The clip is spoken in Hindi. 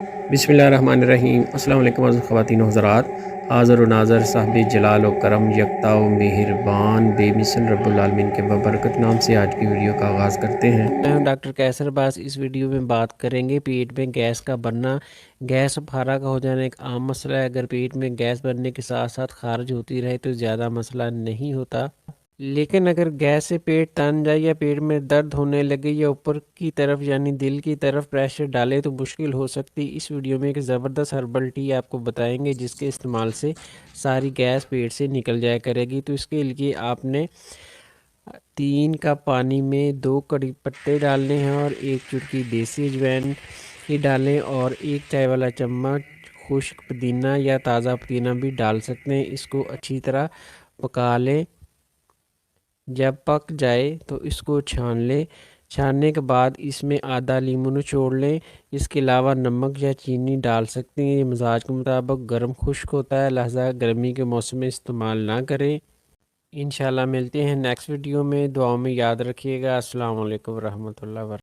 बिस्मिल्लाहिर्रहमानिर्रहीम। अस्सलाम वालेकुम ख़वातीन हज़रात। हाज़िर व नाज़र साहिब जलाल व करम यकता व मेहरबान बेमिसल रब्बुल आलमीन के बबरकत नाम से आज की वीडियो का आगाज़ करते हैं। मैं हूं डॉक्टर कैसर बास। इस वीडियो में बात करेंगे पेट में गैस का बनना। गैस फारा का हो जाना एक आम मसला है। अगर पेट में गैस बनने के साथ साथ खारिज होती रहे तो ज़्यादा मसला नहीं होता, लेकिन अगर गैस से पेट तन जाए या पेट में दर्द होने लगे या ऊपर की तरफ यानी दिल की तरफ प्रेशर डाले तो मुश्किल हो सकती। इस वीडियो में एक ज़बरदस्त हर्बल टी आपको बताएंगे जिसके इस्तेमाल से सारी गैस पेट से निकल जाया करेगी। तो इसके लिए आपने 3 कप पानी में 2 कड़ी पत्ते डालने हैं और 1 चुटकी देसी अजवाइन ही डालें और 1 चाय वाला चम्मच खुश्क पुदीना या ताज़ा पुदीना भी डाल सकते हैं। इसको अच्छी तरह पका लें। जब पक जाए तो इसको छान लें। छानने के बाद इसमें आधा लीमू निचोड़ लें। इसके अलावा नमक या चीनी डाल सकते हैं, ये मिजाज के मुताबिक। गर्म खुश्क होता है, लिहाजा गर्मी के मौसम में इस्तेमाल ना करें। इंशाल्लाह मिलते हैं नेक्स्ट वीडियो में। दुआओं में याद रखिएगा। अस्सलाम वालेकुम रहमतुल्लाह।